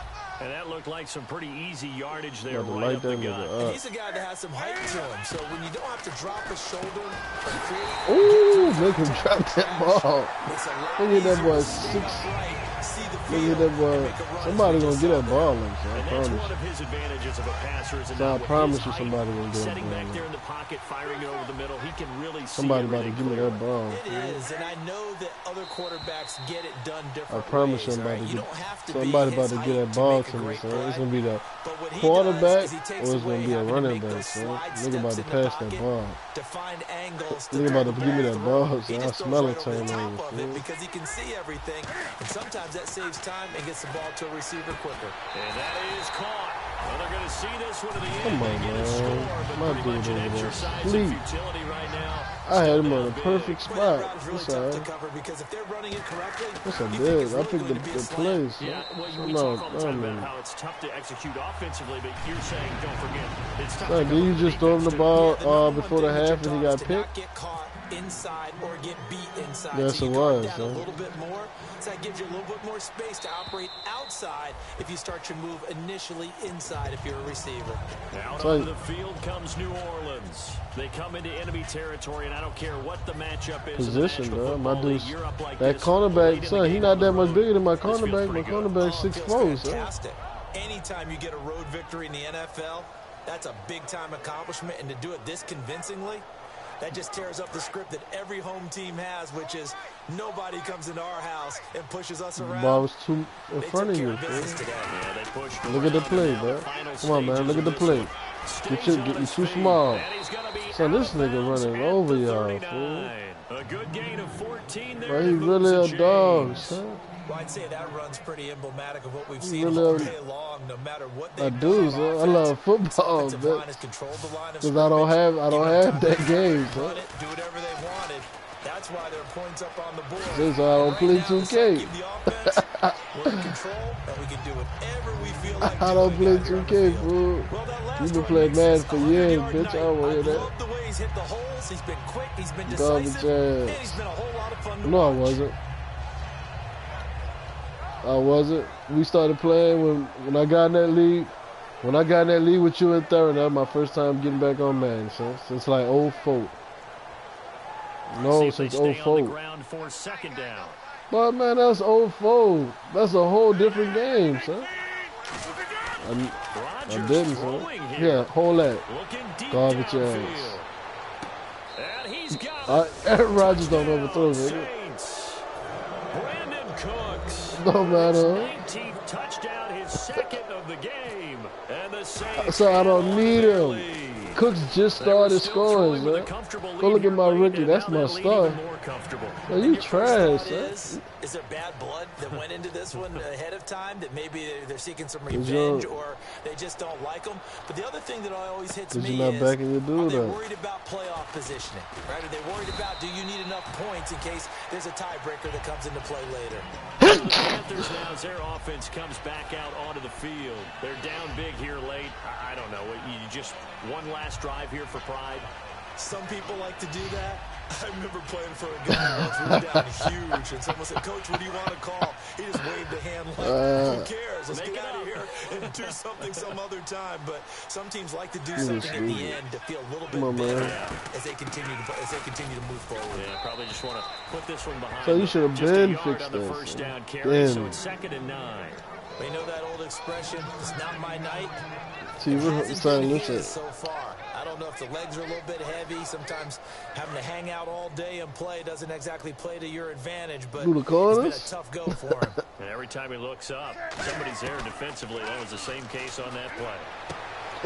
And that looked like some pretty easy yardage there About to right light up the that gut. nigga And up. he's a guy that has some height to him, so when you don't have to drop his shoulder or create Ooh, make him drop that ball. it's a lot Look at that easier boy, to stay 6. upright, see the Look field, at that boy. and make a run Somebody as we gonna just get saw that there. ball, like, I And that's promise. one of his advantages of a passer is So I with promise his you height, somebody gonna get setting that back ball. there in the pocket, firing it over the middle. He can really see Somebody about to everything give me clearly. that ball. It is, and I know that other quarterbacks get it done different I promise ways, somebody, right? You don't have to somebody be about his to get height that ball make a to me, great son. play. It's gonna be the But what he quarterback, does is he or takes it's gonna away be a having to running make back, those son. slide Nigga about steps to in the pass that pocket ball. to find angles to Nigga throw about to the give me that through. ball, He son. I just throws smell right it over the turning top over, of it fool. because he can see everything, and sometimes that saves time and gets the ball to a receiver quicker. And that is caught. Well, they're going to see this one to the end. Come on, They get a man. score, but My pretty much dude an over there. exercise in Sleep. futility right now. I had Still him on down a big. perfect But that spot. route is really That's tough all to right. cover because if they're running it correctly, Yes, I you think did. it's I really picked going to be a the slant. plays. Yeah, well, So we no, talk all the time no, about how it's tough to execute offensively, but you're saying, don't forget, it's tough Son, to did you cover just throw him the defense, ball Yeah, the number one before the thing that half you're and he taught got is to picked? not get caught inside or get beat inside. Yes, so you it guard was, down huh? a little bit more. So that gives you a little bit more space to operate outside if you start your move initially inside if you're a receiver. Out So- onto the field comes New Orleans. They come into enemy territory, and I don't care what the matchup is. in the Position, National bro. My Football League, dude's you're up like that this late cornerback, in the son. He game not on the that much road. bigger than my This feels cornerback. My pretty good. cornerback's Oh, it 6'4", feels son. fantastic. Anytime you get a road victory in the NFL, that's a big-time accomplishment, and to do it this convincingly, that just tears up the script that every home team has, which is nobody comes into our house and pushes us The around. ball was too in They front took of care you, of business fool. today. Yeah, they pushed Look at the around, play, and now bro. the final Come on, man. stages Look at of the this play. one. Get Stays on you his too feet, small. and he's gonna be Son, this out of nigga bounds running at over the y'all, 39. A good gain of 14 there. Bro, to he move really the a dog, chains. son. Well, I'd say that run's pretty emblematic of what we've He seen really all a- day long, no matter what I they've do, done son. on I offense. love This football, offensive but line has controlled the line of because I don't scrimmage, have given that game, time to son. run it, do whatever they wanted. That's why there are points up on the board. This is why I don't And play right now, the 2K. Suns keep the offense, we're in control, and we can do whatever we feel like I don't play doing out here on the 2K, field. fool. Well, that last You been one playing makes Madden this for 100-yard years, bitch. I night. don't want to hear I that. love the way he's hit the holes. He's been quick. He's been Garbage decisive. And ass. he's been a whole lot of fun to No, I watch. wasn't. I wasn't. We started playing when I got in that league. When I got in that league with you in third, that was my first time getting back on Madden, son. Since like 04. See No, if they since stay on the 04. ground for second down. But man, that's 04. That's a whole different game, son. I Rodgers didn't, son. throwing here. Yeah, hold that. Looking deep Garbage downfield. ass. And he's got it. Aaron Rodgers don't overthrow, nigga. Saints. Brandon Cooks. No matter. His 19th touchdown, his second of the game. And the Saints So I don't on need their him. lead. Cooks just They were started still scoring, throwing with a son. comfortable Go lead look at here my late, rookie. and That's now my that lead star. even more comfortable. Oh, And you your first trash, thought son. is there bad blood that went into this one ahead of time, that maybe they're seeking some Cause revenge, or they just don't like them? But the other thing that always hits me you're not is, backing your are dude they up. worried about playoff positioning? Right? Are they worried about, do you need enough points in case there's a tiebreaker that comes into play later? So the Panthers now, as their offense comes back out onto the field. They're down big here late. I don't know. You just one last drive here for pride. Some people like to do that. I remember playing for a guy once. We were down huge, and someone said, "Coach, what do you want to call?" He just waved a hand like, "Who cares? Let's get out of here and do something some other time." But some teams like to do something at the end to feel a little bit better as they continue to move forward. Yeah, probably just want to put this one behind. So you should have been fixed on the that. first down carry, Damn. so it's 2nd and 9. You know that old expression, "It's not my night." See, we're starting this shit. So far, I don't know if the legs are a little bit heavy. Sometimes having to hang out all day and play doesn't exactly play to your advantage, but it's been a tough go for him. And every time he looks up, somebody's there defensively. That was the same case on that play.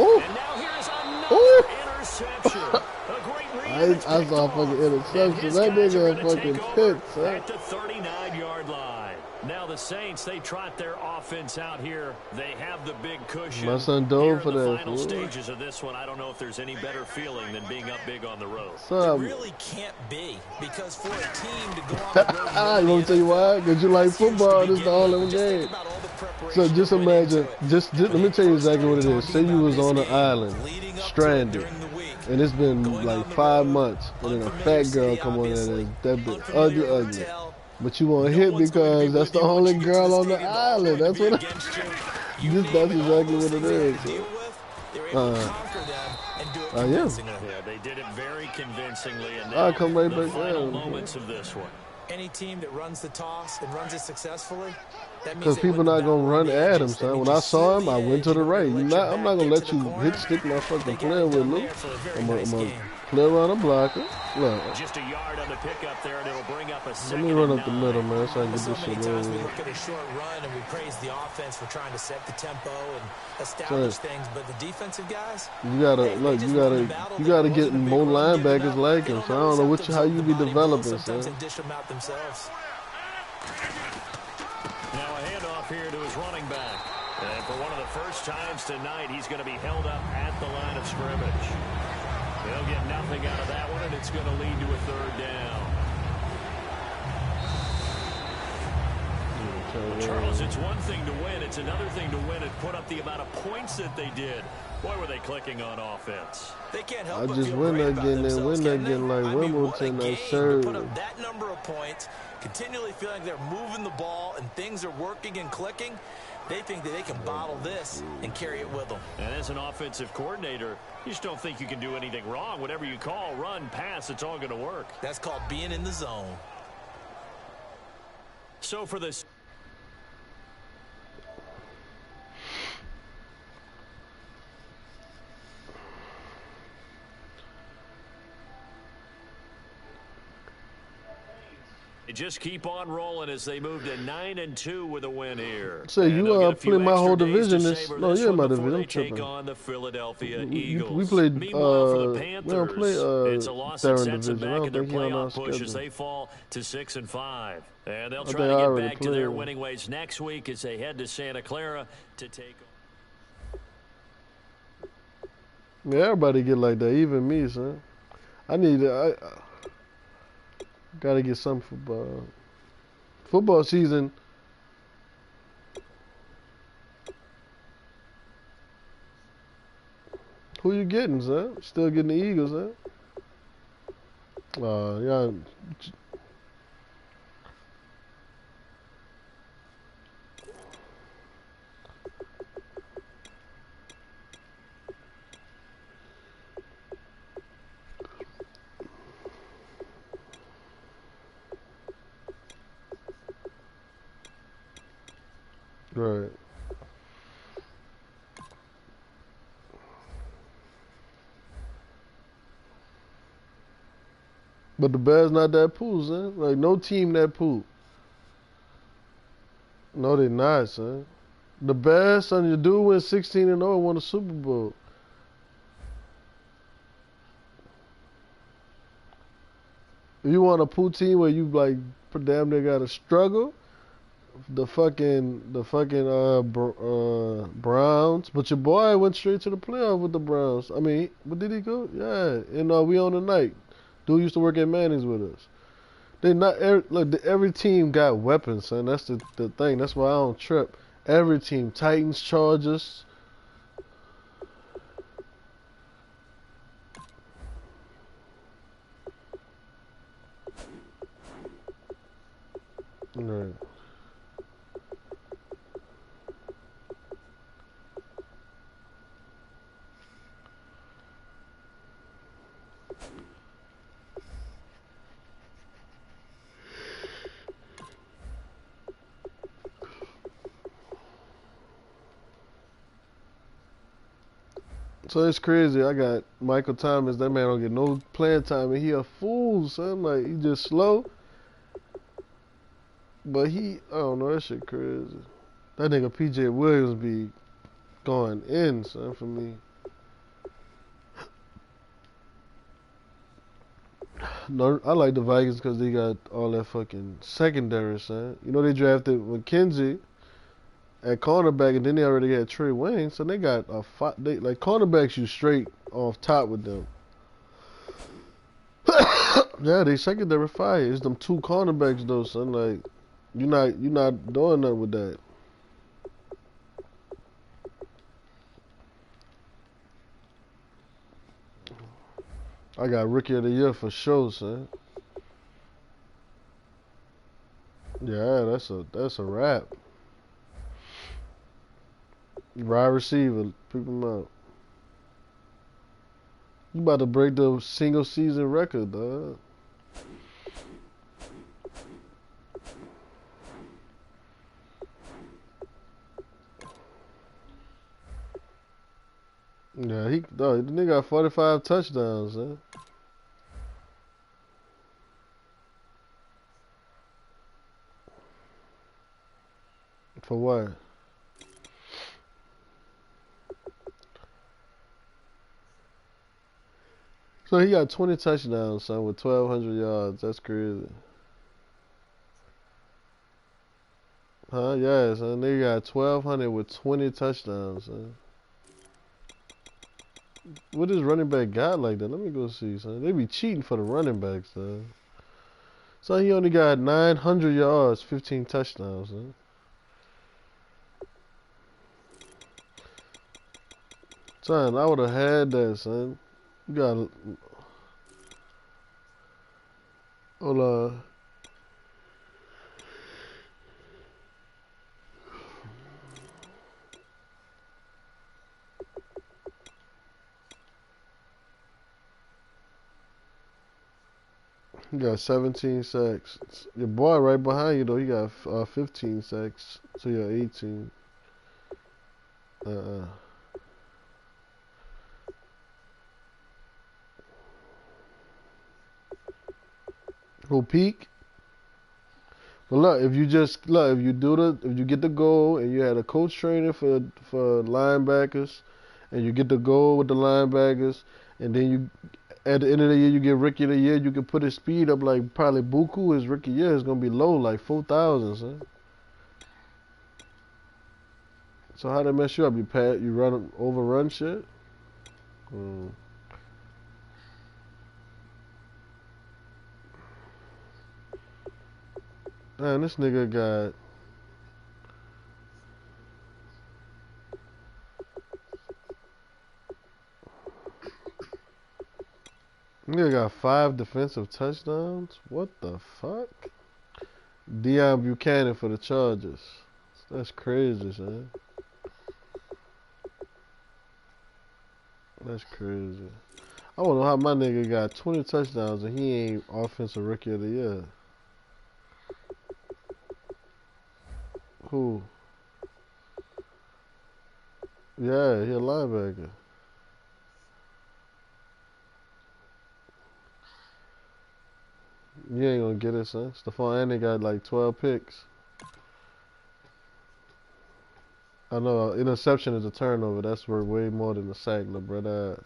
Ooh. And now here's another interception. A great read. I saw a fucking interception. That nigga a fucking pick, son. At the 39-yard line. Now the Saints, they trot their offense out here. They have the big cushion. My son dove for in the that. final stages of this one, I don't know if there's any better feeling than being up big on the road. It really can't be, because for a team to go on the road. You want to tell you why? Because you like football. This is the only game. So just imagine, let me tell you exactly what it is. Say you was on an island, stranded, and it's been like 5 months, and then a fat girl come on there and that bitch ugly. But you want to hit because that's the only girl on the island. That's what. That's exactly what it is. Yeah. Yeah, they did it very convincingly. And I'll come right back final down. moments of this one. Any team that runs the toss and runs it successfully, because people not gonna run at him, son. When I saw him, I went to the right. I'm not gonna let you hit stick my fucking player with Luke. I'm gonna play around the blocker. Look. Just a yard on the pickup there, and it'll bring up a Let second. me run up the middle, man, so I can get So this many shit times we over. look at a short run and we praise the offense for trying to set the tempo and establish things, but the defensive guys, you gotta get more linebackers like him. So I don't know how you be developing, son. they dish them out themselves. Now a handoff here to his running back. And for one of the first times tonight, he's going to be held up at the line of scrimmage. He'll get nothing out of that one, and it's going to lead to a 3rd down. Charles, it's one thing to win. It's another thing to win and put up the amount of points that they did. Boy, were they clicking on offense. They can't help I but just feel win great that about game and themselves, win that can't game they? like I mean, what a Wimbledon. I game serve. to put up that number of points, continually feeling like they're moving the ball and things are working and clicking. They think that they can bottle this and carry it with them. And as an offensive coordinator, you just don't think you can do anything wrong. Whatever you call, run, pass, it's all going to work. That's called being in the zone. So for this, they just keep on rolling as they move to 9-2 with a win here. So you play my whole division. No, you're in my division. I'm Take tripping. on the Philadelphia Eagles. We played. Meanwhile, for the Panthers, we don't play it's a loss that Darren sets them division. I back in don't their think he on our playoff push as schedule. they fall to 6-5. And they'll I try think to I get already back to their played. winning ways next week as they head to Santa Clara to take on. Yeah, everybody get like that, even me, son. I gotta get some football. Football season. Who you getting, son? Still getting the Eagles, huh? Yeah. Right. But the Bears not that pool, son. Like, no team that pool. No, they not, son. The Bears, son, you do win 16-0 and won a Super Bowl. If you want a pool team where you like damn near gotta struggle, the fucking Browns. But your boy went straight to the playoff with the Browns. I mean, but did he go? Yeah. And we on the night. Dude used to work at Manning's with us. They not look. Every team got weapons, son. That's the thing. That's why I don't trip. Every team, Titans, Chargers. Right. So it's crazy. I got Michael Thomas. That man don't get no playing time, and he a fool, son. Like he just slow. But I don't know. That shit crazy. That nigga PJ Williams be going in, son, for me. No, I like the Vikings because they got all that fucking secondary, son. You know they drafted McKenzie at cornerback, and then they already had Trey Wayne, so they got they like cornerbacks you straight off top with them. Yeah, they secondary fire. It's them two cornerbacks though, son. Like you not doing nothing with that. I got Rookie of the Year for sure, son. Yeah, that's a wrap. Wide receiver, pick him out. You about to break the single season record, dog. Yeah, the nigga got 45 touchdowns, huh? For what? So he got 20 touchdowns, son, with 1,200 yards. That's crazy. Huh? Yeah, son. They got 1,200 with 20 touchdowns, son. What does running back got like that? Let me go see, son. They be cheating for the running backs, son. So he only got 900 yards, 15 touchdowns, son. Son, I would have had that, son. You got, hold on. You got 17 sacks. Your boy right behind you, though, he got 15 sacks. So you're 18. Uh-uh. Who peak? But look, if you get the goal and you had a coach training for linebackers, and you get the goal with the linebackers, and then you at the end of the year you get rookie of the year, you can put his speed up like probably Buku. His rookie year is gonna be low, like 4,000, son. So how that mess you up? You overrun shit. Mm. Man, this nigga got 5 defensive touchdowns. What the fuck? Deion Buchanan for the Chargers. That's crazy, son. That's crazy. I don't know how my nigga got 20 touchdowns and he ain't offensive rookie of the year. Who? Yeah, he a linebacker. You ain't gonna get it, son. Stephon Andy got like 12 picks. I know interception is a turnover. That's worth way more than a sack, little brother.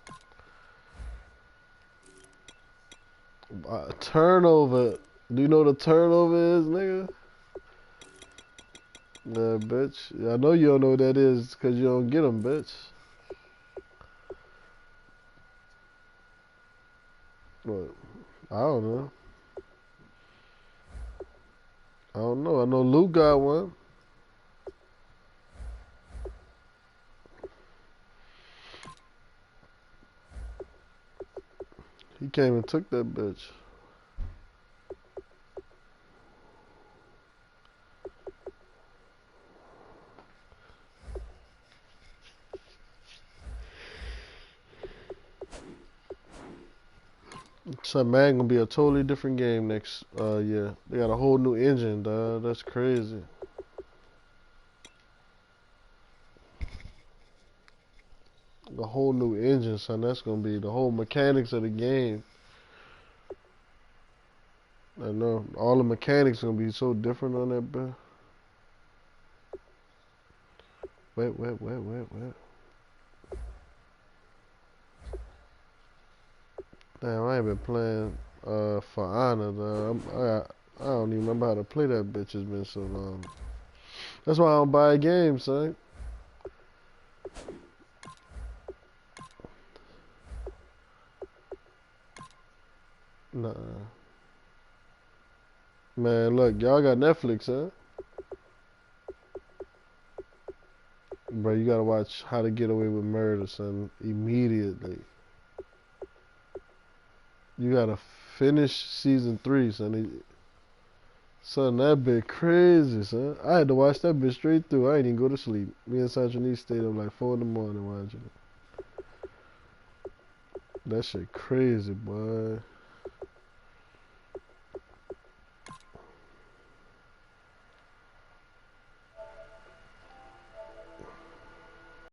Turnover. Do you know what a turnover is, nigga? Yeah, bitch. I know you don't know what that is because you don't get them, bitch. But I don't know. I don't know. I know Luke got one. He came and took that bitch. So man, gonna be a totally different game next year. They got a whole new engine, dog. That's crazy. A whole new engine, son. That's gonna be the whole mechanics of the game. I know all the mechanics gonna be so different on that, bro. Wait. Damn, I ain't been playing for honor, dog. I don't even remember how to play that bitch. It's been so long. That's why I don't buy games, son. Nah. Man, look, y'all got Netflix, huh? Bro, you gotta watch How to Get Away with Murder, son, immediately. You gotta finish season 3, son. Son, that bit crazy, son. I had to watch that bit straight through. I ain't even go to sleep. Me and Sanjani stayed up like 4 in the morning watching it. That shit crazy, boy.